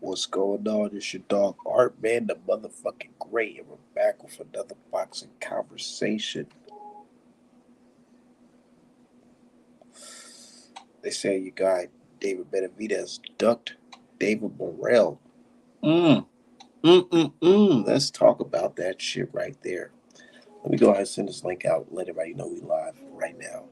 What's going on? It's your dog Art Man, the motherfucking great, and we're back with another boxing conversation. They say your guy David Benavides ducked David Morrell. Mm, Let's talk about that shit right there. Let me go ahead and send this link out and let everybody know we live right now.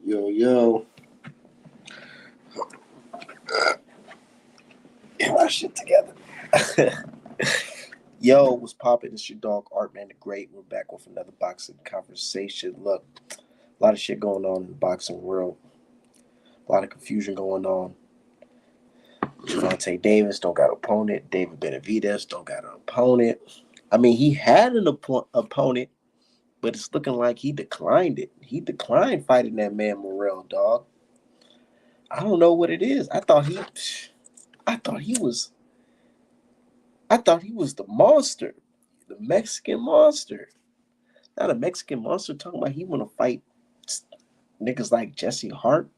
Yo, yo. Get my shit together. Yo, what's poppin'? It's your dog Art Man the Great. We're back with another boxing conversation. Look, a lot of shit going on in the boxing world. A lot of confusion going on. Javante Davis don't got an opponent. David Benavides don't got an opponent. I mean, he had an opponent, but it's looking like he declined it. He declined fighting that man Morrell, dog. I don't know what it is. I thought he was, I thought he was the monster, the Mexican monster. Not a Mexican monster talking about he want to fight niggas like Jesse Hart.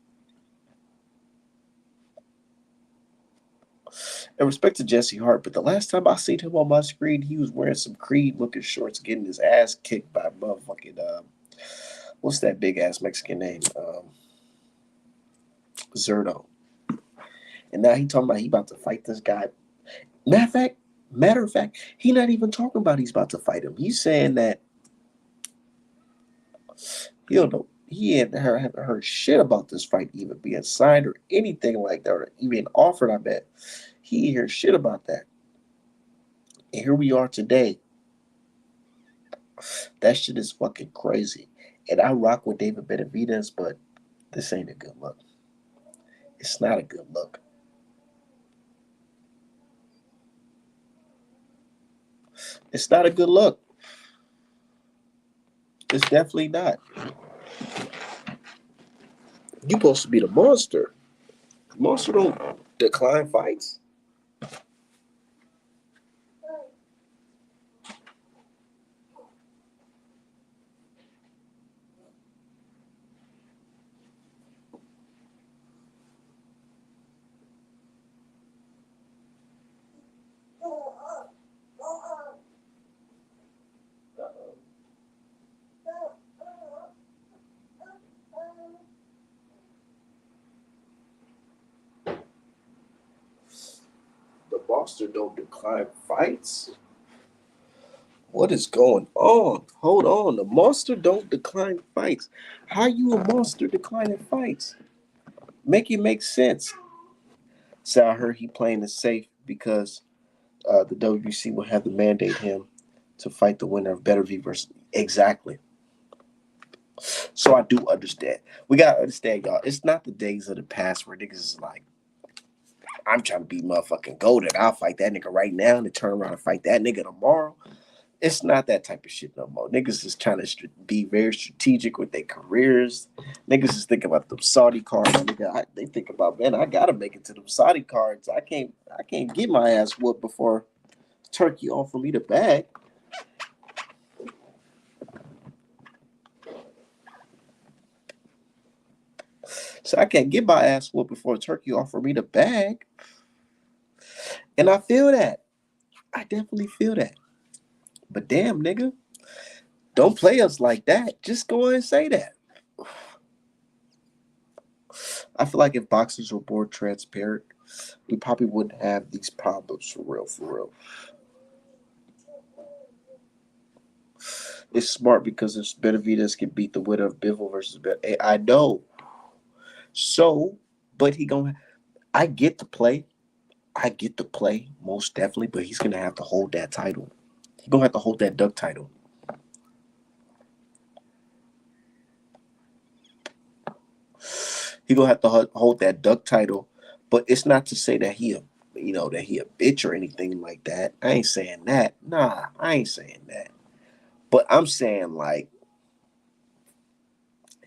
In respect to Jesse Hart, but the last time I seen him on my screen, he was wearing some Creed looking shorts, getting his ass kicked by motherfucking what's that big ass Mexican name? Zerto. And now he talking about he about to fight this guy. Matter of fact, he not even talking about he's about to fight him. He's saying that he don't know. He haven't heard shit about this fight even being signed or anything like that, or even offered. I bet he ain't hear shit about that. And here we are today. That shit is fucking crazy. And I rock with David Benavides, but this ain't a good look. It's not a good look. It's not a good look. It's definitely not. You supposed to be the monster. The monster don't decline fights. The monster don't decline fights. What is going on? Hold on. The monster don't decline fights. How you a monster declining fights? Make it make sense. So I heard he playing it safe because the WBC will have to mandate him to fight the winner of Better V versus exactly. So I do understand. We gotta understand, y'all. It's not the days of the past where niggas is like, I'm trying to be motherfucking golden. I'll fight that nigga right now and then turn around and fight that nigga tomorrow. It's not that type of shit no more. Niggas is trying to be very strategic with their careers. Niggas is thinking about them Saudi cards. They think about, man, I gotta make it to them Saudi cards. I can't get my ass whooped before Turkey offer me the bag. So I can't get my ass whooped before Turkey offer me the bag. And I feel that. I definitely feel that. But damn, nigga, don't play us like that. Just go ahead and say that. I feel like if boxers were more transparent, we probably wouldn't have these problems for real, for real. It's smart because if Benavides can beat the winner of Bivol versus I know. So, but he gonna. I get the play. I get the play most definitely, but he's gonna have to hold that title. He's gonna have to hold that duck title. He gonna have to hold that duck title. But it's not to say that that he a bitch or anything like that. I ain't saying that. Nah, I ain't saying that. But I'm saying like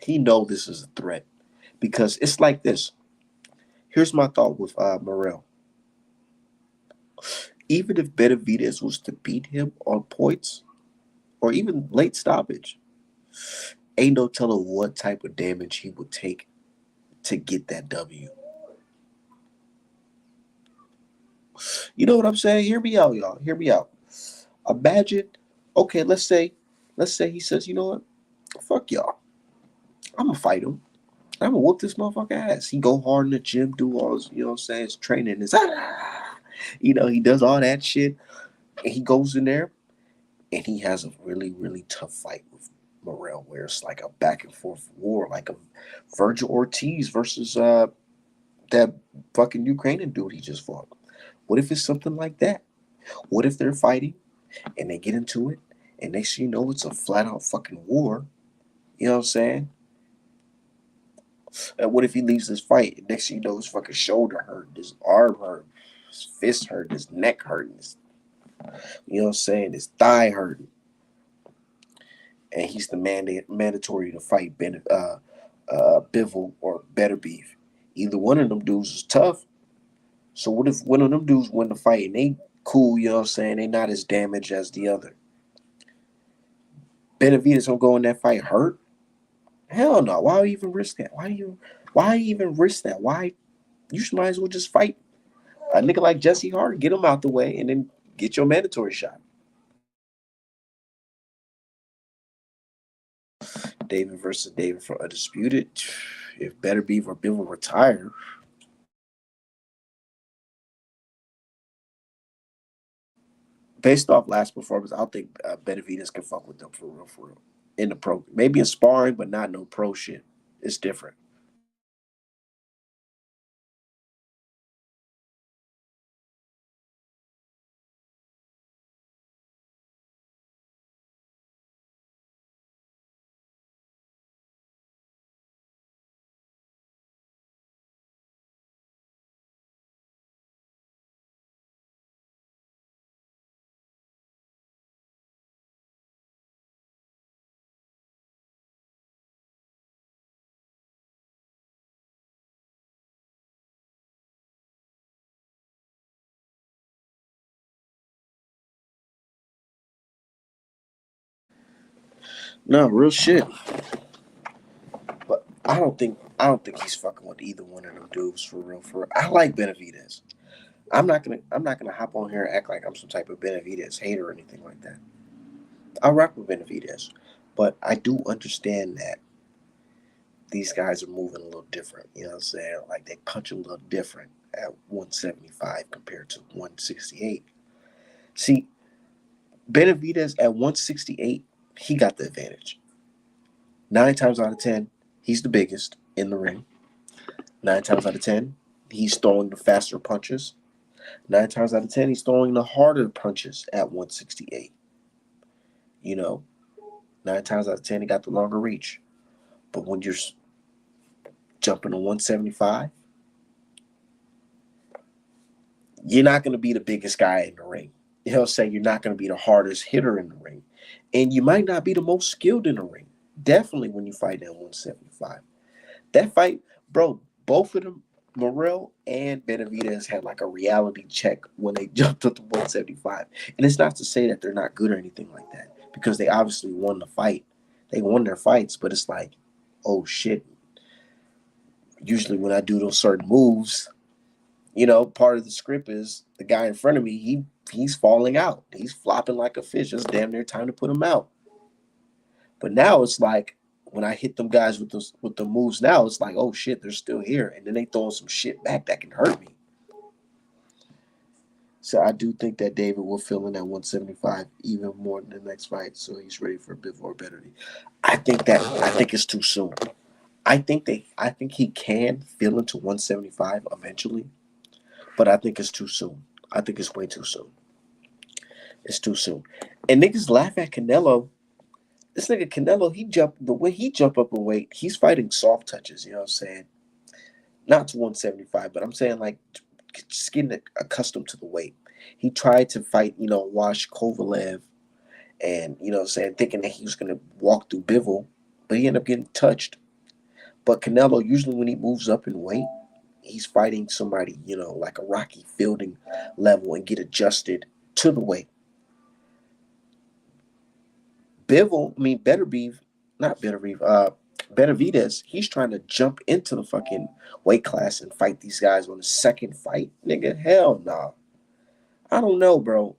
he know this is a threat because it's like this. Here's my thought with Morrell. Even if Benavides was to beat him on points or even late stoppage, ain't no telling what type of damage he would take to get that W. You know what I'm saying? Hear me out, y'all. Hear me out. Imagine, okay, let's say he says, you know what? Fuck y'all. I'm gonna fight him. I'm gonna whoop this motherfucker ass. He go hard in the gym, do all his, you know what I'm saying, his training, he does all that shit. And he goes in there and he has a really, really tough fight with Morrell, where it's like a back and forth war, like a Virgil Ortiz versus that fucking Ukrainian dude he just fought. What if it's something like that? What if they're fighting and they get into it and next thing you know it's a flat out fucking war? You know what I'm saying? And what if he leaves this fight and next thing you know his fucking shoulder hurt, his arm hurt, his fist hurt, his neck hurt, you know what I'm saying, his thigh hurt, and he's the mandatory to fight Bivol or Better Beef. Either one of them dudes is tough. So what if one of them dudes win the fight and they cool, you know what I'm saying? They not as damaged as the other. Benavides gonna go in that fight hurt? Hell no. Why even risk that? Why even risk that? Why you should might as well just fight a nigga like Jesse Hart, get him out the way, and then get your mandatory shot. David versus David for Undisputed. If Better Beef or Bill will retire, based off last performance, I don't think Benavides can fuck with them for real, for real. In the pro, maybe in sparring, but not no pro shit. It's different. No, real shit. But I don't think he's fucking with either one of them dudes for real. For real. I like Benavides. I'm not gonna hop on here and act like I'm some type of Benavides hater or anything like that. I rock with Benavides, but I do understand that these guys are moving a little different. You know what I'm saying? Like they punch a little different at 175 compared to 168. See, Benavides at 168, he got the advantage. 9 times out of 10, he's the biggest in the ring. 9 times out of 10, he's throwing the faster punches. 9 times out of 10, he's throwing the harder punches at 168. You know, 9 times out of 10, he got the longer reach. But when you're jumping to 175, you're not going to be the biggest guy in the ring. You know what I'm saying? You're not going to be the hardest hitter in the ring. And you might not be the most skilled in the ring. Definitely when you fight at 175. That fight, bro, both of them, Morrell and Benavides, had like a reality check when they jumped up to 175. And it's not to say that they're not good or anything like that, because they obviously won the fight. They won their fights, but it's like, oh shit, Usually when I do those certain moves, part of the script is the guy in front of me, he's falling out. He's flopping like a fish. It's damn near time to put him out. But now it's like when I hit them guys with the moves now, it's like, oh shit, they're still here. And then they throwing some shit back that can hurt me. So I do think that David will fill in at 175 even more in the next fight. So he's ready for a bit more better. I think it's too soon. I think he can fill into 175 eventually, but I think it's too soon. I think it's way too soon. It's too soon. And niggas laugh at Canelo. This nigga Canelo, the way he jump up in weight, he's fighting soft touches, you know what I'm saying? Not to 175, but I'm saying like just getting accustomed to the weight. He tried to fight, Wash Kovalev and, what I'm saying, thinking that he was going to walk through Bivol, but he ended up getting touched. But Canelo, usually when he moves up in weight, he's fighting somebody, like a Rocky Fielding level and get adjusted to the weight. Benavides, he's trying to jump into the fucking weight class and fight these guys on the second fight. Nigga, hell nah. I don't know, bro.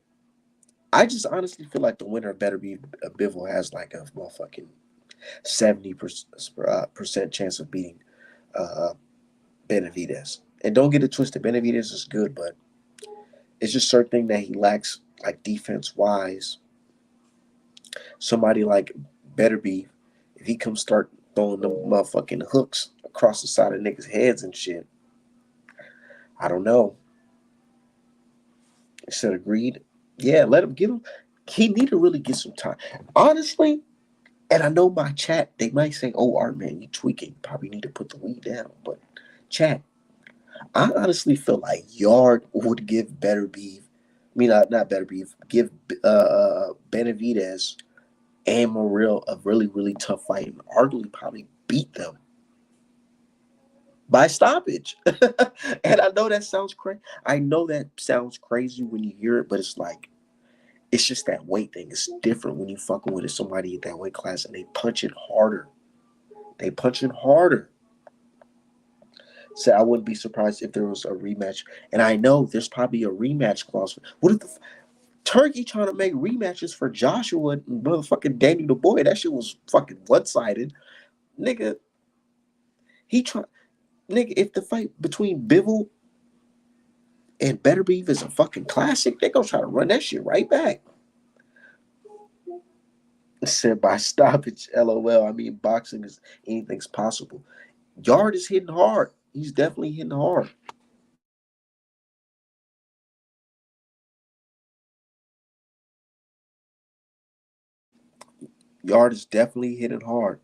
I just honestly feel like the winner of Bivol has like a motherfucking 70% chance of beating uh, Benavides. And don't get it twisted, Benavides is good, but it's just certain thing that he lacks, like defense wise. Somebody like Beterbiev, if he comes start throwing them motherfucking hooks across the side of niggas' heads and shit, I don't know. I said agreed. Yeah, let him give him. He need to really get some time. Honestly, and I know my chat, they might say, "Oh, Art man, you tweaking. Probably need to put the weed down." But chat, I honestly feel like Yard would give Beterbiev. I mean, not Beterbiev. Give Benavides and Morrell a really, really tough fight and arguably probably beat them by stoppage. And I know that sounds crazy. I know that sounds crazy when you hear it, but it's like, it's just that weight thing. It's different when you fucking with somebody in that weight class and they punch it harder. They punch it harder. So I wouldn't be surprised if there was a rematch. And I know there's probably a rematch clause. What if Turkey trying to make rematches for Joshua and motherfucking Danny the Boy? That shit was fucking one-sided. Nigga, he try nigga, if the fight between Bivol and Beterbiev is a fucking classic, they gonna try to run that shit right back. Said by stoppage, LOL. I mean, boxing is anything's possible. Yard is hitting hard. He's definitely hitting hard. Yard is definitely hitting hard.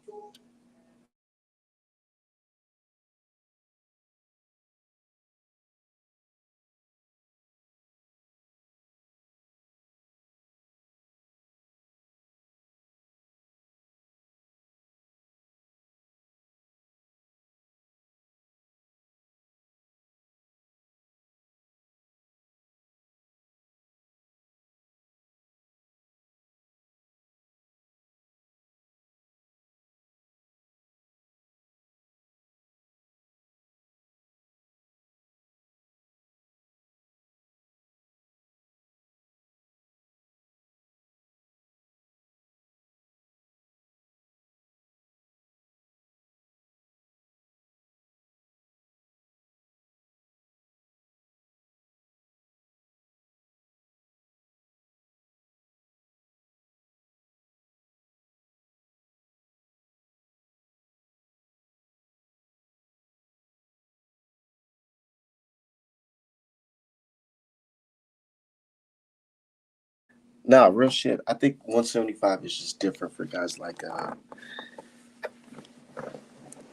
Nah, real shit. I think 175 is just different for guys like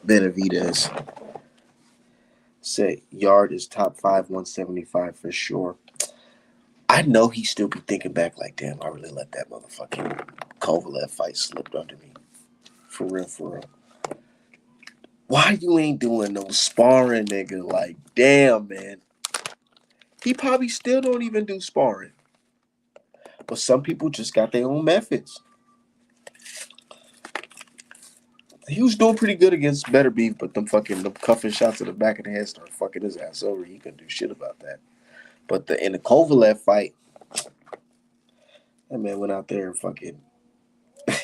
Benavides. Say Yard is top five 175 for sure. I know he still be thinking back like, damn, I really let that motherfucking Kovalev fight slip under me. For real, for real. Why you ain't doing no sparring, nigga? Like, damn, man. He probably still don't even do sparring. But some people just got their own methods. He was doing pretty good against Better Beef, but them cuffing shots to the back of the head started fucking his ass over. He couldn't do shit about that. But in the Kovalev fight, that man went out there and fucking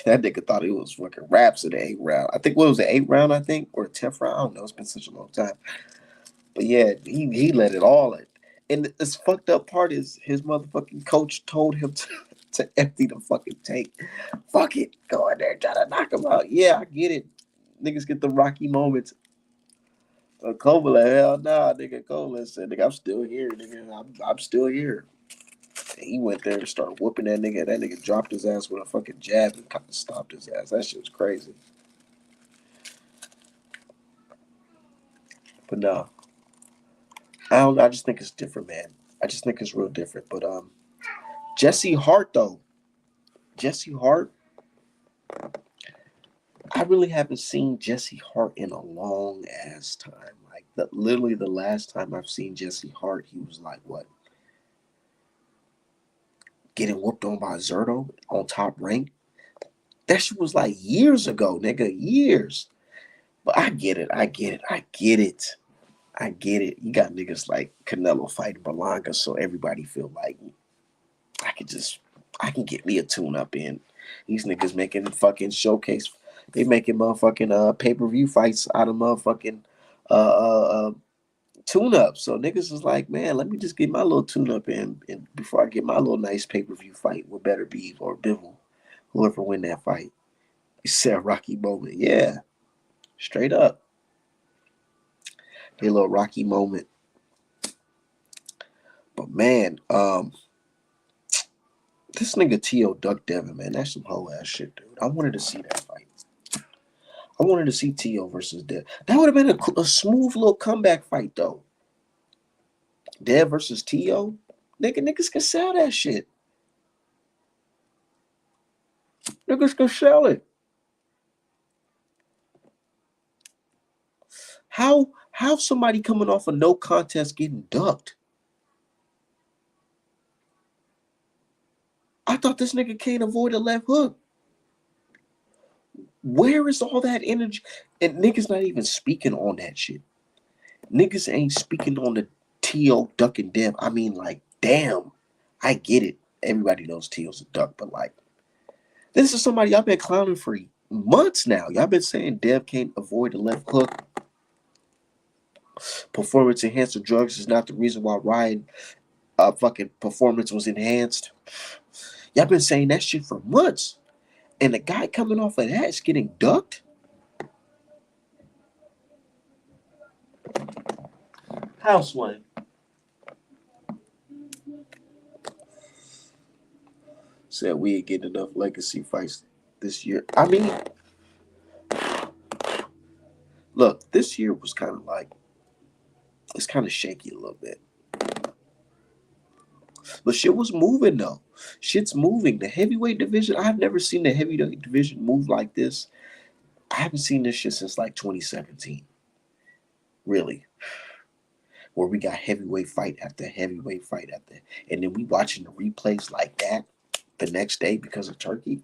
that nigga thought he was fucking raps in the 8th round. I think what was the 8th round, I think, or 10th round. I don't know. It's been such a long time. But yeah, he let it all in. And this fucked up part is his motherfucking coach told him to empty the fucking tank. Fuck it. Go in there, try to knock him out. Yeah, I get it. Niggas get the rocky moments. Kovalev, hell nah, nigga. Kovalev said, nigga, I'm still here, nigga. I'm still here. And he went there and started whooping that nigga. That nigga dropped his ass with a fucking jab and kind of stopped his ass. That shit was crazy. But no, I don't. I just think it's different, man. I just think it's real different. But Jesse Hart though, Jesse Hart. I really haven't seen Jesse Hart in a long ass time. Like literally the last time I've seen Jesse Hart, he was like what, getting whooped on by Zerto on Top Rank. That shit was like years ago, nigga, years. But I get it. I get it. I get it. I get it. You got niggas like Canelo fighting Berlanga, so everybody feel like I could just I can get me a tune up in. These niggas making fucking showcase. They making motherfucking pay-per-view fights out of motherfucking uh uh, uh tune up. So niggas is like, man, let me just get my little tune up in and before I get my little nice pay-per-view fight with Better Beef or Bivol, whoever win that fight. You said Rocky moment. Yeah. Straight up. A little Rocky moment. But man, this nigga T.O. Duck Devin, man, that's some whole ass shit, dude. I wanted to see that fight. I wanted to see T.O. versus Dev. That would have been a smooth little comeback fight, though. Dev versus T.O. Niggas can sell that shit. Niggas can sell it. How somebody coming off a no contest getting ducked? I thought this nigga can't avoid a left hook. Where is all that energy? And niggas not even speaking on that shit. Niggas ain't speaking on the T.O. duck and Dev. I mean, like, damn. I get it. Everybody knows T.O.'s a duck, but like, this is somebody y'all been clowning for months now. Y'all been saying Dev can't avoid the left hook. Performance enhancer drugs is not the reason why Ryan fucking performance was enhanced. Y'all been saying that shit for months. And the guy coming off of that is getting ducked? House one. Said we ain't getting enough legacy fights this year. I mean, look, this year was kind of like, it's kind of shaky a little bit. But shit was moving though. Shit's moving. The heavyweight division, I've never seen the heavyweight division move like this. I haven't seen this shit since like 2017. Really. Where we got heavyweight fight after heavyweight fight after. And then we watching the replays like that the next day because of Turkey.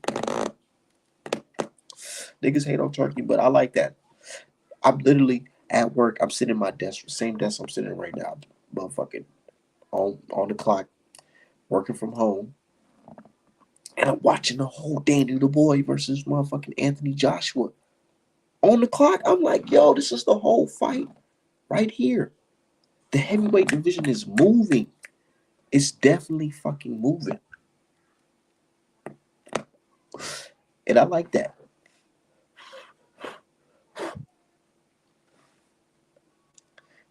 Niggas hate on Turkey, but I like that. I'm literally at work. I'm sitting at my desk, same desk I'm sitting in right now. Motherfucking on the clock, working from home. And I'm watching the whole Danny the Boy versus motherfucking Anthony Joshua. On the clock, I'm like, yo, this is the whole fight right here. The heavyweight division is moving. It's definitely fucking moving. And I like that.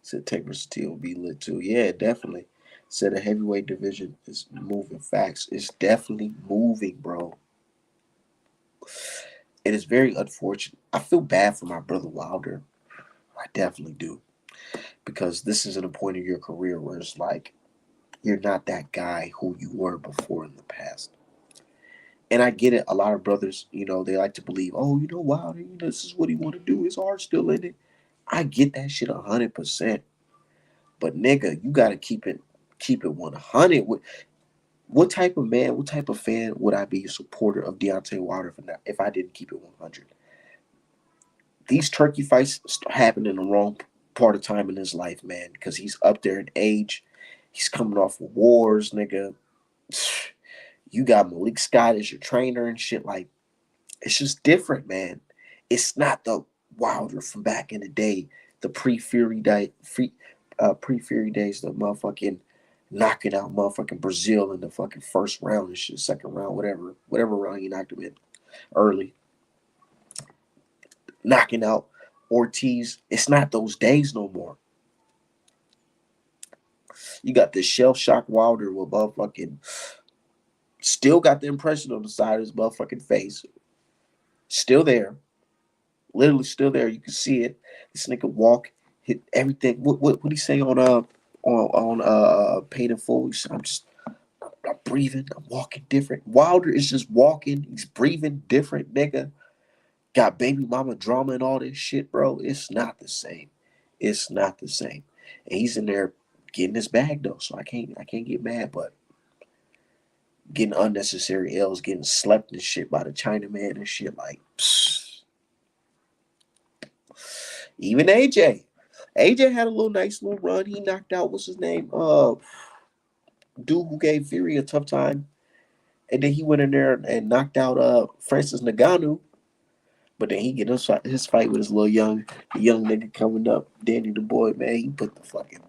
Said Tank versus T will be lit too. Yeah, definitely. Said the heavyweight division is moving. Facts. It's definitely moving, bro. It is very unfortunate. I feel bad for my brother Wilder. I definitely do. Because this isn't a point of your career where it's like you're not that guy who you were before in the past. And I get it. A lot of brothers, they like to believe, oh, Wilder, this is what he want to do. His heart's still in it. I get that shit 100%. But nigga, you gotta keep it 100. What type of man, what type of fan would I be a supporter of Deontay Wilder if I didn't keep it 100? these turkey fights happen in the wrong part of time in his life, man, because he's up there in age. He's coming off of wars, nigga. You got Malik Scott as your trainer and shit. Like, it's just different, man. It's not the Wilder from back in the day, the pre-Fury days, the motherfucking knocking out motherfucking Brazil in the fucking first round and shit, second round, whatever round he knocked him in early, knocking out Ortiz. It's not those days no more. You got this shell shock Wilder with motherfucking still got the impression on the side of his motherfucking face. Still there. Literally still there. You can see it. This nigga walk, hit everything. What he say on Paid in Full? I'm breathing. I'm walking different. Wilder is just walking. He's breathing different, nigga. Got baby mama drama and all this shit, bro. It's not the same. It's not the same. And he's in there getting his bag though, so I can't get mad, but getting unnecessary L's, getting slept and shit by the Chinaman and shit, like psst. Even AJ had a nice little run. He knocked out what's his name? Dude who gave Fury a tough time. And then he went in there and knocked out Francis Ngannou. But then he get his fight with his little young nigga coming up, Danny the Boy, man. He put the fucking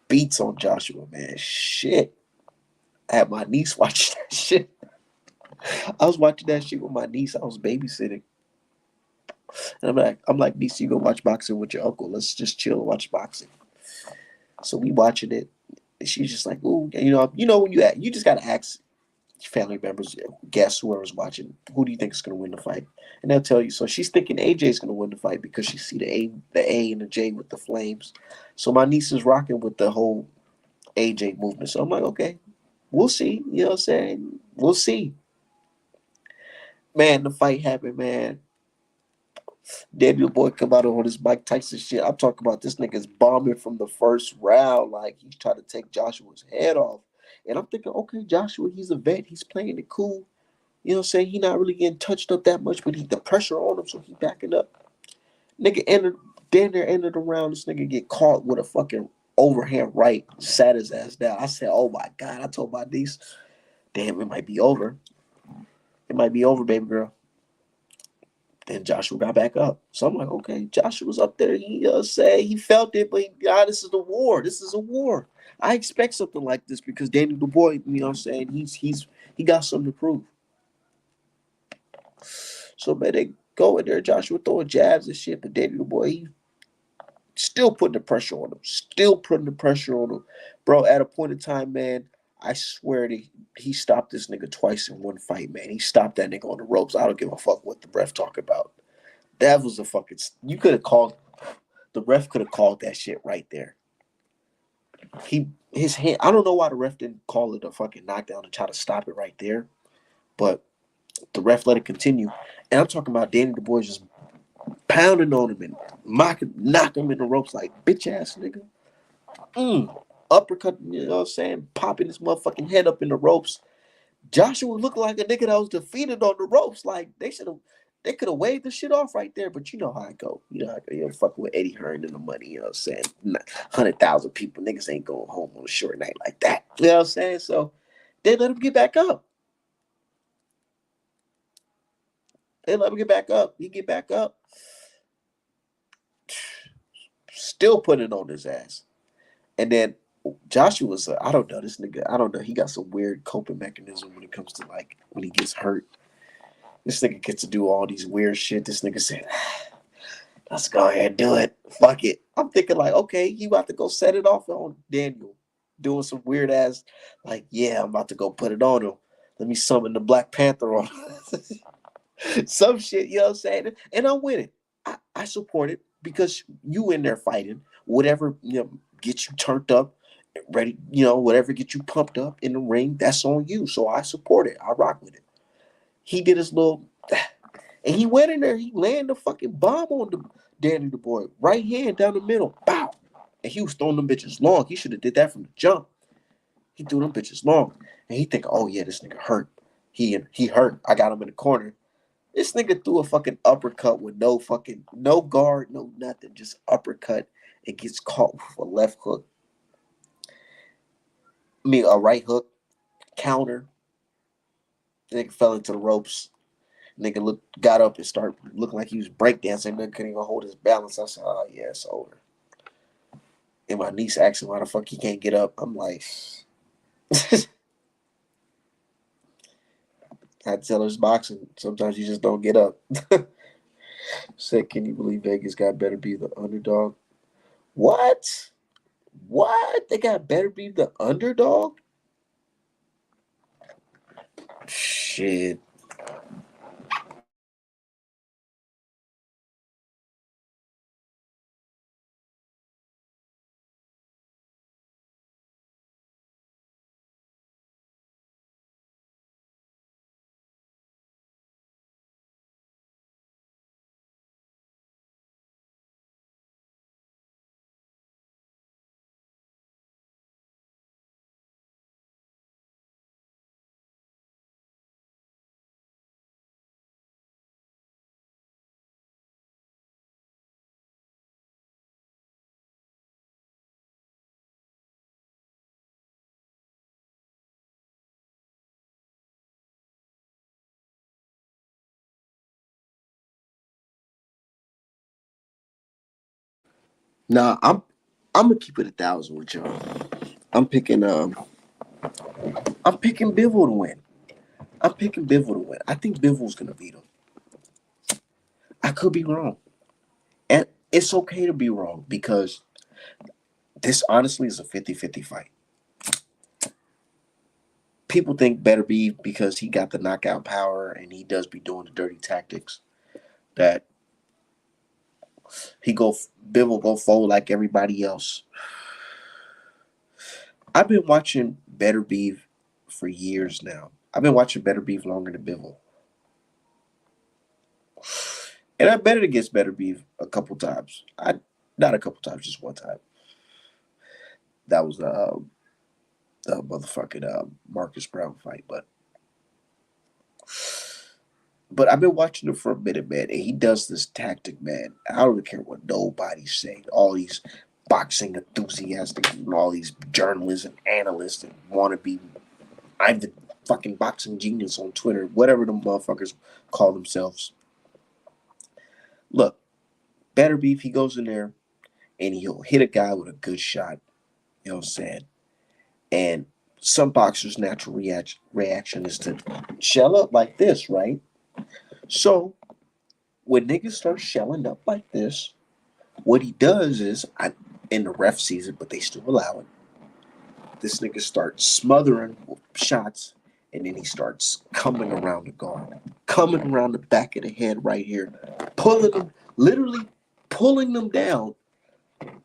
beats on Joshua, man. Shit. I had my niece watching that shit. I was watching that shit with my niece. I was babysitting. And I'm like, niece, you go watch boxing with your uncle. Let's just chill and watch boxing. So we watching it. And she's just like, ooh, you know when you just gotta ask family members, guess whoever's watching, who do you think is gonna win the fight? And they'll tell you. So she's thinking AJ's gonna win the fight because she see the A and the J with the flames. So my niece is rocking with the whole AJ movement. So I'm like, okay, we'll see. You know what I'm saying? We'll see. Man, the fight happened, man. Daniel Boy come out on his Mike Tyson shit. I'm talking about this nigga's bombing from the first round. Like, he's trying to take Joshua's head off. And I'm thinking, okay, Joshua, he's a vet. He's playing it cool. You know what I'm saying? He not really getting touched up that much, but the pressure on him, so he backing up. Nigga damn near ended the round. This nigga get caught with a fucking overhand right, sat his ass down. I said, oh my God. I told my niece, damn, it might be over. It might be over, baby girl. Then Joshua got back up. So I'm like, okay, Joshua's up there. He he felt it, but this is a war. This is a war. I expect something like this because Danny Du Bois, you know what I'm saying, he got something to prove. So man, they go in there, Joshua throwing jabs and shit, but Danny Du Bois, he still putting the pressure on him. Still putting the pressure on him. Bro, at a point in time, man, I swear he stopped this nigga twice in one fight, man. He stopped that nigga on the ropes. I don't give a fuck what the ref talk about. That was a fucking... You could have called... The ref could have called that shit right there. His hand... I don't know why the ref didn't call it a fucking knockdown and try to stop it right there. But the ref let it continue. And I'm talking about Danny Du Bois just pounding on him and knocking him in the ropes like, bitch ass nigga. Uppercut, you know what I'm saying? Popping his motherfucking head up in the ropes. Joshua looked like a nigga that was defeated on the ropes. Like, they could have waved the shit off right there, but you know how I go. You know how I go. You're fucking with Eddie Hearn and the money, you know what I'm saying? 100,000 people, niggas ain't going home on a short night like that. You know what I'm saying? So they let him get back up. They let him get back up. He get back up. Still putting it on his ass. And then Joshua's, I don't know, this nigga, I don't know. He got some weird coping mechanism when it comes to, like, when he gets hurt. This nigga gets to do all these weird shit. This nigga said, let's go ahead and do it. Fuck it. I'm thinking, like, okay, you about to go set it off on Daniel. Doing some weird ass, like, yeah, I'm about to go put it on him. Let me summon the Black Panther on him. Some shit, you know what I'm saying? And I'm with it. I support it because you in there fighting. Whatever, you know, get you turned up, ready, you know, whatever get you pumped up in the ring, that's on you. So I support it. I rock with it. He did his little, and he went in there. He landed a fucking bomb on the Danny Du Bois, right hand down the middle, bow. And he was throwing them bitches long. He should have did that from the jump. He threw them bitches long, and he think, oh yeah, this nigga hurt. He hurt. I got him in the corner. This nigga threw a fucking uppercut with no guard, no nothing, just uppercut. It gets caught with a left hook. I mean a right hook counter. Nigga fell into the ropes. Nigga got up and started looking like he was breakdancing. Nigga couldn't even hold his balance. I said, oh yeah, it's over. And my niece asked him why the fuck he can't get up. I'm like, I had to tell her it's boxing. Sometimes you just don't get up. Said, can you believe Vegas got better be the underdog? What? What? They got better be the underdog? Shit. Nah, I'm gonna keep it 1,000 with y'all. I'm picking I'm picking Bivol to win. I'm picking Bivol to win. I think Bivol's gonna beat him. I could be wrong. And it's okay to be wrong because this honestly is a 50-50 fight. People think better be because he got the knockout power and he does be doing the dirty tactics that Bivol go forward like everybody else. I've been watching Better Beef for years now. I've been watching Better Beef longer than Bivol. And I betted against Better Beef a couple times. I Not a couple times, just one time. That was the motherfucking Marcus Brown fight. But I've been watching him for a minute, man, and he does this tactic, man. I don't care what nobody's saying. All these boxing enthusiasts and all these journalists and analysts and want to be, I'm the fucking boxing genius on Twitter, whatever the motherfuckers call themselves. Look, Better Beef, he goes in there and he'll hit a guy with a good shot. You know what I'm saying? And some boxers' natural reaction is to shell up like this, right? So when niggas start shelling up like this, what he does is, and the ref sees it, but they still allow it. This nigga starts smothering shots, and then he starts coming around the guard, coming around the back of the head right here, pulling them, literally pulling them down,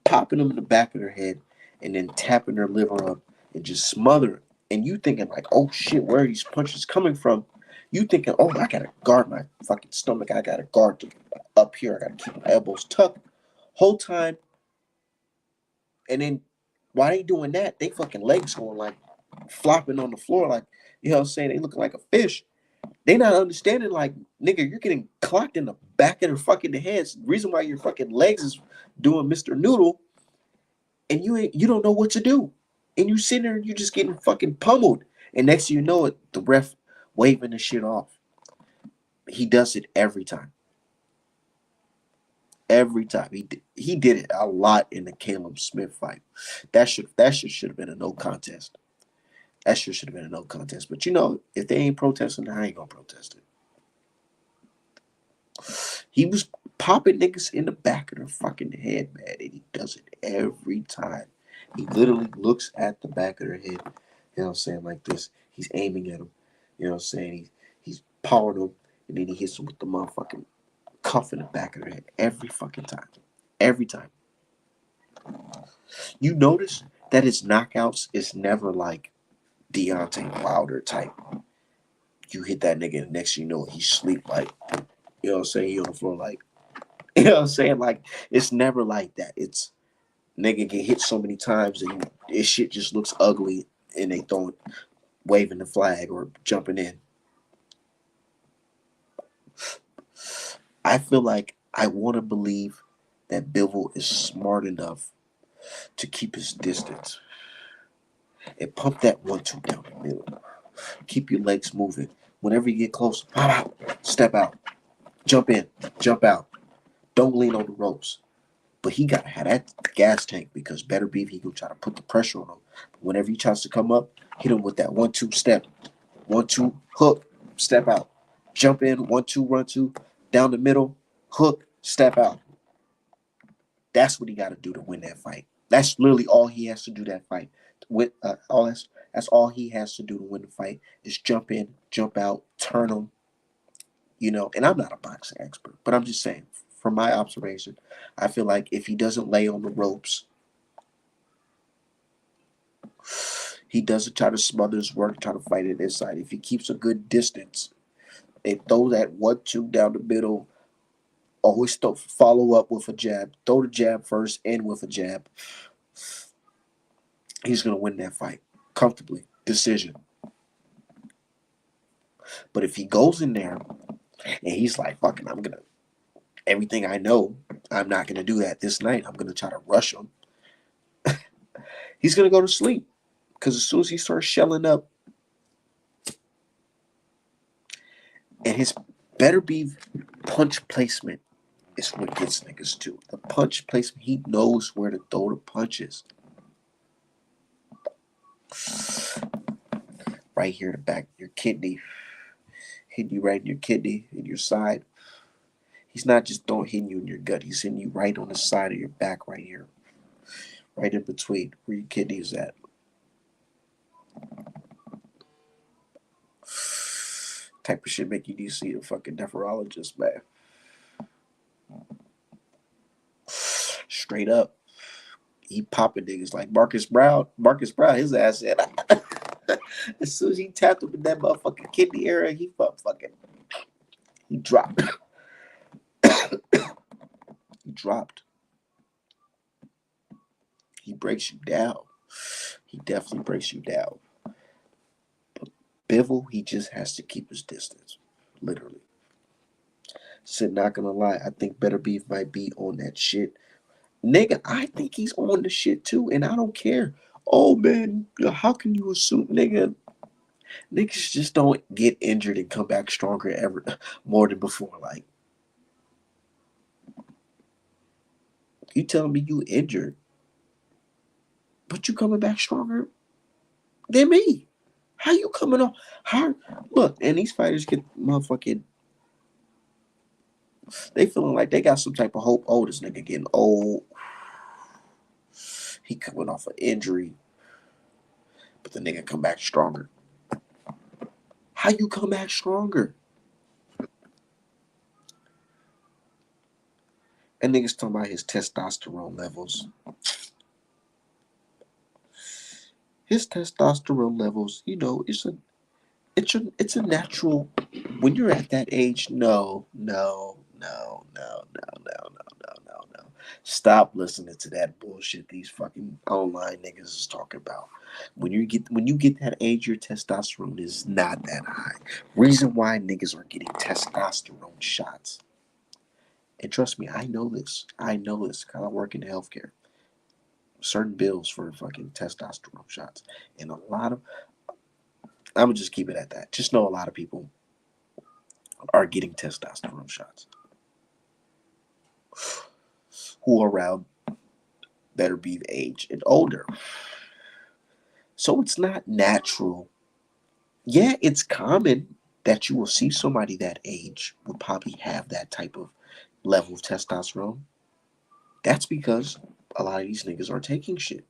popping them in the back of their head, and then tapping their liver up and just smothering. And you thinking like, oh shit, where are these punches coming from? You thinking, oh, I gotta guard my fucking stomach. I gotta guard up here. I gotta keep my elbows tucked. Whole time. And then while they doing that, they fucking legs going like flopping on the floor, like, you know what I'm saying? They looking like a fish. They not understanding, like, nigga, you're getting clocked in the back of their fucking heads. The reason why your fucking legs is doing Mr. Noodle, and you don't know what to do. And you sitting there and you just getting fucking pummeled. And next thing you know it, the ref waving the shit off. He does it every time. Every time. He did it a lot in the Caleb Smith fight. Should have been a no contest. That should have been a no contest. But you know, if they ain't protesting, I ain't gonna protest it. He was popping niggas in the back of their fucking head, man, and he does it every time. He literally looks at the back of their head, you know what I'm saying, like this. He's aiming at them, you know what I'm saying? He's powering them, and then he hits them with the motherfucking cuff in the back of their head every fucking time. Every time. You notice that his knockouts is never like Deontay Wilder type. You hit that nigga, and next you know he sleep like, you know what I'm saying? He on the floor like, you know what I'm saying? Like, it's never like that. It's nigga get hit so many times and this shit just looks ugly and they throwing waving the flag or jumping in. I feel like I want to believe that Bivol is smart enough to keep his distance and pump that 1-2 down the middle. Keep your legs moving. Whenever you get close, pop out, step out, jump in, jump out. Don't lean on the ropes. But he got to have that gas tank because Better Beef, he gonna try to put the pressure on him. But whenever he tries to come up, hit him with that 1-2 step, 1-2 hook, step out, jump in, 1-2 run 2, down the middle, hook, step out. That's what he got to do to win that fight. That's literally all he has to do that fight. With that's all he has to do to win the fight is jump in, jump out, turn him. And I'm not a boxing expert, but I'm just saying from my observation, I feel like if he doesn't lay on the ropes, he doesn't try to smother his work, try to fight it inside. If he keeps a good distance and throw that 1-2 down the middle, always follow up with a jab. Throw the jab first, end with a jab. He's gonna win that fight comfortably, decision. But if he goes in there and he's like, "Fucking, I'm gonna everything I know, I'm not gonna do that this night. I'm gonna try to rush him." He's gonna go to sleep because as soon as he starts shelling up, and his Better Be punch placement is what gets niggas too. The punch placement, he knows where to throw the punches. Right here in the back of your kidney, hitting you right in your kidney, in your side. He's not just hitting you in your gut. He's hitting you right on the side of your back, right here, right in between where your kidney is at. Type of shit make you need to see a fucking nephrologist, man. Straight up. He popping niggas like Marcus Brown. Marcus Brown, his ass said, as soon as he tapped him in that motherfucking kidney area, he he dropped. He dropped. He breaks you down. He definitely breaks you down. But Bivol, he just has to keep his distance. Literally. Said, not gonna lie, I think Better Beef might be on that shit. Nigga, I think he's on the shit too, and I don't care. Oh man, how can you assume, nigga? Niggas just don't get injured and come back stronger ever more than before. Like, you telling me you injured, but you coming back stronger than me? How you coming on? How look? And these fighters get motherfucking. They feeling like they got some type of hope. Oh, this nigga getting old. He coming off an injury, but the nigga come back stronger. How you come back stronger? And niggas talking about his testosterone levels. His testosterone levels, it's a natural. When you're at that age, no. Stop listening to that bullshit these fucking online niggas is talking about. When you get that age, your testosterone is not that high. Reason why niggas are getting testosterone shots. And trust me, I know this. Because I work in healthcare. Certain bills for fucking testosterone shots. And I'm gonna just keep it at that. Just know a lot of people are getting testosterone shots who are around Better Be age and older. So it's not natural. Yeah, it's common that you will see somebody that age will probably have that type of level of testosterone. That's because a lot of these niggas are taking shit.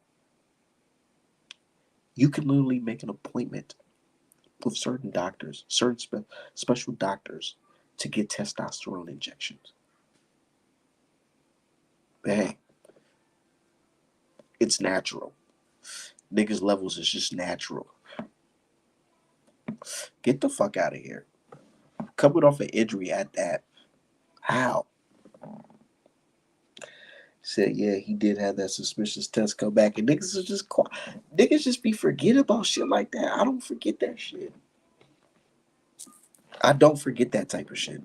You can literally make an appointment with certain doctors, certain special doctors to get testosterone injections. But hey, it's natural. Niggas' levels is just natural. Get the fuck out of here. Coming off an injury at that. How? Said, yeah, he did have that suspicious test come back, and niggas is just niggas just be forget about shit like that. I don't forget that shit. I don't forget that type of shit.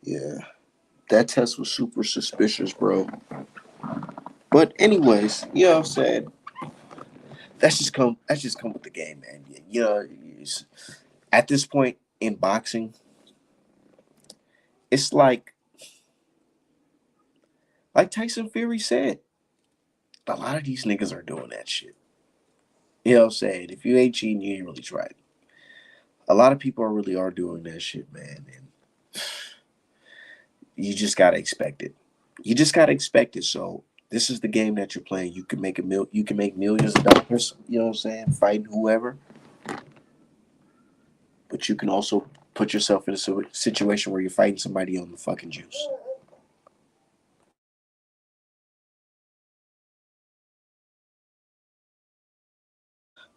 Yeah, that test was super suspicious, bro. But anyways, you know what I'm saying? That's just come with the game, man. You know, at this point in boxing, it's like Tyson Fury said, a lot of these niggas are doing that shit. You know what I'm saying? If you ain't cheating, you ain't really tried. A lot of people really are doing that shit, man, and you just gotta expect it. You just gotta expect it. So this is the game that you're playing. You can make you can make millions of dollars. You know what I'm saying? Fighting whoever, but you can also put yourself in a situation where you're fighting somebody on the fucking juice.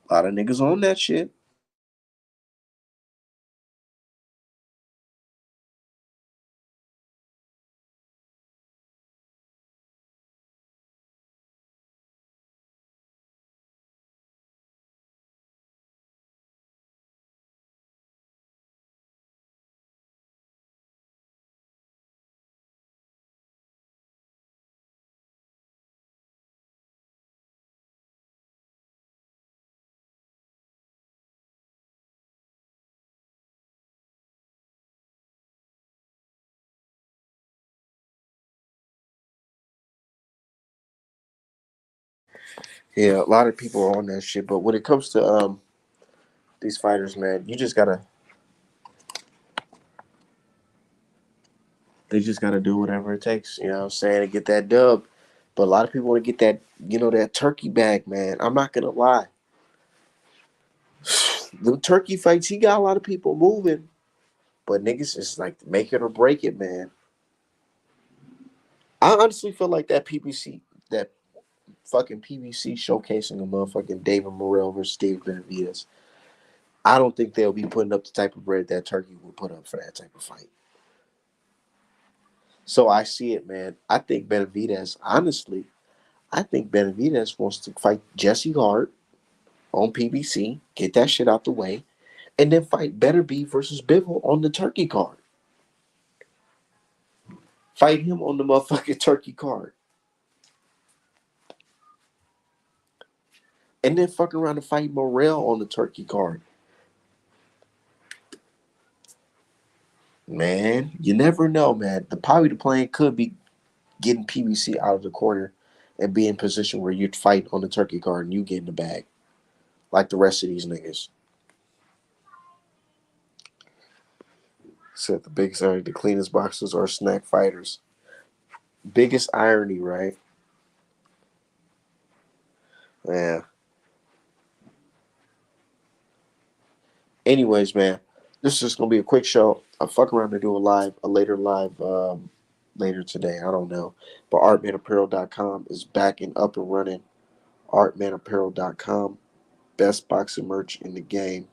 A lot of niggas on that shit. Yeah, a lot of people are on that shit. But when it comes to these fighters, man, they just gotta do whatever it takes. You know what I'm saying, to get that dub. But a lot of people want to get that, that turkey bag, man. I'm not gonna lie. The turkey fights, he got a lot of people moving. But niggas is like make it or break it, man. I honestly feel like that fucking PBC showcasing a motherfucking David Morrell versus Steve Benavides. I don't think they'll be putting up the type of bread that Turkey would put up for that type of fight. So I see it, man. I think Benavides wants to fight Jesse Hart on PBC, get that shit out the way, and then fight Better B versus Bivol on the Turkey card. Fight him on the motherfucking Turkey card. And then fuck around and fight Morrell on the Turkey card. Man, you never know, man. Probably the plan could be getting PBC out of the corner and be in position where you'd fight on the Turkey card and you get in the bag. Like the rest of these niggas. Said the biggest irony, the cleanest boxers are snack fighters. Biggest irony, right? Yeah. Anyways, man, this is just gonna be a quick show. I'll fuck around to do a later live, later today. I don't know. But artmanapparel.com is back and up and running. Artmanapparel.com, best boxing merch in the game.